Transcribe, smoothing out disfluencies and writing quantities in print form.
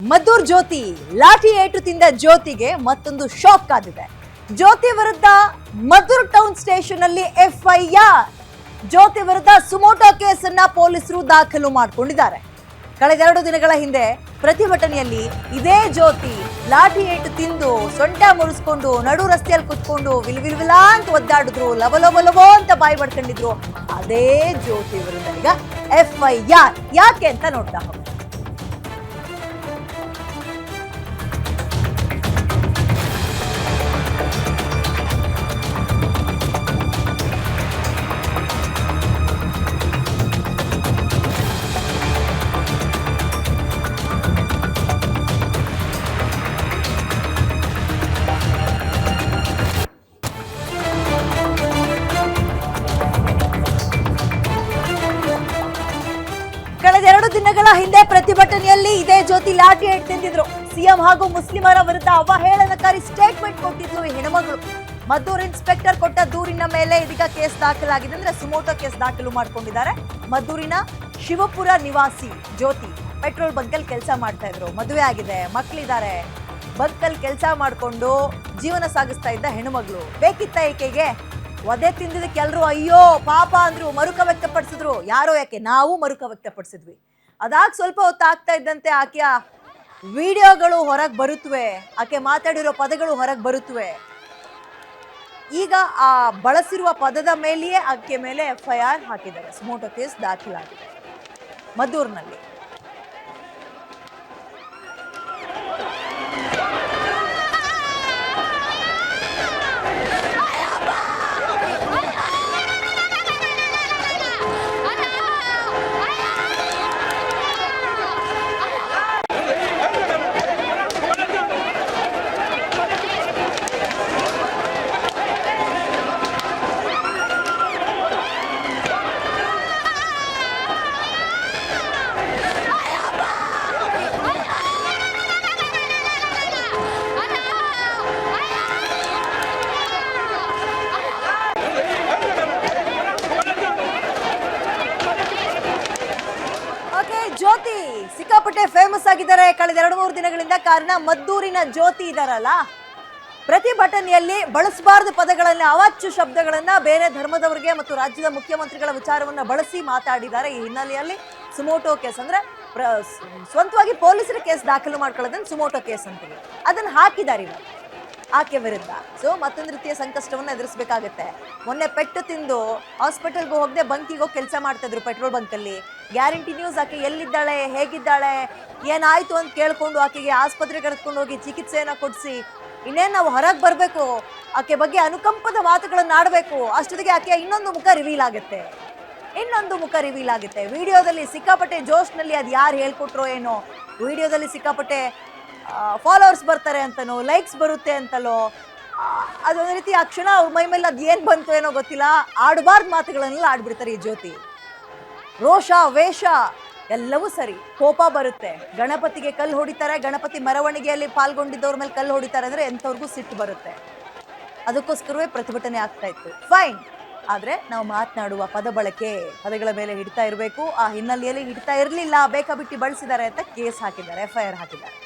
ಮದ್ದೂರ್ ಜ್ಯೋತಿ ಲಾಠಿ ಏಟು ತಿಂದ ಜ್ಯೋತಿಗೆ ಮತ್ತೊಂದು ಶಾಕ್ ಕಾದಿದೆ. ಜ್ಯೋತಿ ವಿರುದ್ಧ ಮದ್ದೂರ್ ಟೌನ್ ಸ್ಟೇಷನ್ ಅಲ್ಲಿ ಎಫ್ಐಆರ್. ಜ್ಯೋತಿ ವಿರುದ್ಧ ಸುಮೋಟೋ ಕೇಸನ್ನ ಪೊಲೀಸರು ದಾಖಲು ಮಾಡಿಕೊಂಡಿದ್ದಾರೆ. ಕಳೆದ 2 ದಿನಗಳ ಹಿಂದೆ ಪ್ರತಿಭಟನೆಯಲ್ಲಿ ಇದೇ ಜ್ಯೋತಿ ಲಾಠಿ ಏಟು ತಿಂದು ಸೊಂಟ ಮುರಿಸ್ಕೊಂಡು ನಡು ರಸ್ತೆಯಲ್ಲಿ ಕುತ್ಕೊಂಡು ವಿಲ್ವಿಲ್ವಿಲ ಅಂತ ಒದ್ದಾಡಿದ್ರು, ಲವಲವಲವೋ ಅಂತ ಬಾಯಿ ಪಡ್ಕೊಂಡಿದ್ರು. ಅದೇ ಜ್ಯೋತಿ ವಿರುದ್ಧ ಈಗ ಎಫ್ಐಆರ್. ಯಾಕೆ ಅಂತ ನೋಡ್ತಾ ಹೋಗಿ. ಕಳೆದ 2 ದಿನಗಳ ಹಿಂದೆ ಪ್ರತಿಭಟನೆಯಲ್ಲಿ ಇದೇ ಜ್ಯೋತಿ ಲಾಠಿ ಏಟು ತಿಂದಿದ್ರು. ಸಿಎಂ ಹಾಗೂ ಮುಸ್ಲಿಮರ ವಿರುದ್ಧ ಅವಹೇಳನಕಾರಿ ಸ್ಟೇಟ್ಮೆಂಟ್ ಕೊಟ್ಟಿದ್ರು ಈ ಹೆಣ್ಮಗಳು. ಮದ್ದೂರು ಇನ್ಸ್ಪೆಕ್ಟರ್ ಕೊಟ್ಟ ದೂರಿನ ಮೇಲೆ ಇದೀಗ ಕೇಸ್ ದಾಖಲಾಗಿದೆ. ಅಂದ್ರೆ ಸುಮೋಟೋ ಕೇಸ್ ದಾಖಲು ಮಾಡ್ಕೊಂಡಿದ್ದಾರೆ. ಮದ್ದೂರಿನ ಶಿವಪುರ ನಿವಾಸಿ ಜ್ಯೋತಿ ಪೆಟ್ರೋಲ್ ಬಂಕಲ್ಲಿ ಕೆಲಸ ಮಾಡ್ತಾ ಇದ್ರು. ಮದುವೆ ಆಗಿದೆ, ಮಕ್ಕಳಿದ್ದಾರೆ. ಬಂಕಲ್ಲಿ ಕೆಲಸ ಮಾಡ್ಕೊಂಡು ಜೀವನ ಸಾಗಿಸ್ತಾ ಇದ್ದ ಹೆಣ್ಮಗಳು. ಬೇಕಿತ್ತ ಈಕೆಗೆ ಒದೆ ತಿಂದಿದ್ದಕ್ಕೆ ಎಲ್ಲರೂ ಅಯ್ಯೋ ಪಾಪ ಅಂದ್ರು, ಮರುಕ ವ್ಯಕ್ತಪಡಿಸಿದ್ರು. ಯಾರೋ ಯಾಕೆ, ನಾವು ಮರುಕ ವ್ಯಕ್ತಪಡಿಸಿದ್ವಿ. ಅದಾಗ್ ಸ್ವಲ್ಪ ಹೊತ್ತು ಆಗ್ತಾ ಇದ್ದಂತೆ ಆಕೆಯ ವಿಡಿಯೋಗಳು ಹೊರಗೆ ಬರುತ್ತವೆ, ಆಕೆ ಮಾತಾಡಿರೋ ಪದಗಳು ಹೊರಗೆ ಬರುತ್ತವೆ. ಈಗ ಆ ಬಳಸಿರುವ ಪದದ ಮೇಲೆಯೇ ಆಕೆ ಮೇಲೆ ಎಫ್ಐಆರ್ ಹಾಕಿದ್ದಾರೆ. ಸುಮೋಟೋ ಕೇಸ್ ದಾಖಲಾಗಿದೆ ಮದ್ದೂರಿನಲ್ಲಿ. ಜ್ಯೋತಿ ಸಿಕ್ಕಾಪಟ್ಟೆ ಫೇಮಸ್ ಆಗಿದ್ದಾರೆ ಕಳೆದ 2-3 ದಿನಗಳಿಂದ. ಕಾರಣ ಮದ್ದೂರಿನ ಜ್ಯೋತಿ ಇದಾರಲ್ಲ, ಪ್ರತಿಭಟನೆಯಲ್ಲಿ ಬಳಸಬಾರದು ಪದಗಳನ್ನ, ಅವಾಚ್ಯ ಶಬ್ದಗಳನ್ನ ಬೇರೆ ಧರ್ಮದವರಿಗೆ ಮತ್ತು ರಾಜ್ಯದ ಮುಖ್ಯಮಂತ್ರಿಗಳ ವಿಚಾರವನ್ನ ಬಳಸಿ ಮಾತಾಡಿದ್ದಾರೆ. ಈ ಹಿನ್ನೆಲೆಯಲ್ಲಿ ಸುಮೋಟೋ ಕೇಸ್, ಅಂದ್ರೆ ಸ್ವಂತವಾಗಿ ಪೊಲೀಸರ ಕೇಸ್ ದಾಖಲು ಮಾಡ್ಕೊಳ್ಳೋದನ್ನ ಸುಮೋಟೋ ಕೇಸ್ ಅಂತೀವಿ, ಅದನ್ನ ಹಾಕಿದ್ದಾರೆ ಇವಾಗ ಆಕೆ ವಿರುದ್ಧ. ಸೊ ಮತ್ತೊಂದು ರೀತಿಯ ಸಂಕಷ್ಟವನ್ನ ಎದುರಿಸಬೇಕಾಗತ್ತೆ. ಮೊನ್ನೆ ಪೆಟ್ಟು ತಿಂದು ಹಾಸ್ಪಿಟಲ್ಗೆ ಹೋಗದೆ ಬಂಕಿಗೆ ಹೋಗಿ ಕೆಲಸ ಮಾಡ್ತಾ ಇದ್ರು ಪೆಟ್ರೋಲ್ ಬಂಕಲ್ಲಿ. ಗ್ಯಾರಂಟಿ ನ್ಯೂಸ್ ಆಕೆ ಎಲ್ಲಿದ್ದಾಳೆ, ಹೇಗಿದ್ದಾಳೆ, ಏನಾಯ್ತು ಅಂತ ಕೇಳ್ಕೊಂಡು ಆಕೆಗೆ ಆಸ್ಪತ್ರೆಗೆ ಕರೆದುಕೊಂಡು ಹೋಗಿ ಚಿಕಿತ್ಸೆಯನ್ನ ಕೊಡಿಸಿ ಇನ್ನೇನು ನಾವು ಹೊರಗೆ ಬರಬೇಕು, ಆಕೆ ಬಗ್ಗೆ ಅನುಕಂಪದ ಮಾತುಗಳನ್ನು ಆಡಬೇಕು. ಅಷ್ಟೊತ್ತಿಗೆ ಆಕೆಯ ಇನ್ನೊಂದು ಮುಖ ರಿವೀಲ್ ಆಗುತ್ತೆ. ವಿಡಿಯೋದಲ್ಲಿ ಸಿಕ್ಕಾಪಟ್ಟೆ ಜೋಶ್ನಲ್ಲಿ ಅದು ಯಾರು ಹೇಳ್ಕೊಟ್ರೋ ಏನೋ, ವಿಡಿಯೋದಲ್ಲಿ ಸಿಕ್ಕಾಪಟ್ಟೆ ಫಾಲೋವರ್ಸ್ ಬರ್ತಾರೆ ಅಂತನೋ, ಲೈಕ್ಸ್ ಬರುತ್ತೆ ಅಂತಲೋ, ಅದೊಂದು ರೀತಿ ಆ ಕ್ಷಣ ಅವ್ರ ಮೈ ಮೇಲೆ ಅದು ಏನು ಬಂತು ಏನೋ ಗೊತ್ತಿಲ್ಲ, ಆಡಬಾರ್ದು ಮಾತುಗಳನ್ನೆಲ್ಲ ಆಡ್ಬಿಡ್ತಾರೆ ಈ ಜ್ಯೋತಿ. ರೋಷ ವೇಷ ಎಲ್ಲವೂ ಸರಿ, ಕೋಪ ಬರುತ್ತೆ. ಗಣಪತಿಗೆ ಕಲ್ಲು ಹೊಡಿತಾರೆ, ಗಣಪತಿ ಮೆರವಣಿಗೆಯಲ್ಲಿ ಪಾಲ್ಗೊಂಡಿದ್ದವ್ರ ಮೇಲೆ ಕಲ್ಲು ಹೊಡಿತಾರೆ ಅಂದ್ರೆ ಎಂಥವ್ರಿಗೂ ಸಿಟ್ಟು ಬರುತ್ತೆ. ಅದಕ್ಕೋಸ್ಕರವೇ ಪ್ರತಿಭಟನೆ ಆಗ್ತಾ ಇತ್ತು, ಫೈನ್. ಆದ್ರೆ ನಾವು ಮಾತನಾಡುವ ಪದ ಬಳಕೆ, ಪದಗಳ ಮೇಲೆ ಹಿಡ್ತಾ ಇರಬೇಕು. ಆ ಹಿನ್ನೆಲೆಯಲ್ಲಿ ಹಿಡ್ತಾ ಇರಲಿಲ್ಲ, ಬೇಕಾಬಿಟ್ಟಿ ಬಳಸಿದ್ದಾರೆ ಅಂತ ಕೇಸ್ ಹಾಕಿದ್ದಾರೆ, ಎಫ್ಐಆರ್ ಹಾಕಿದ್ದಾರೆ.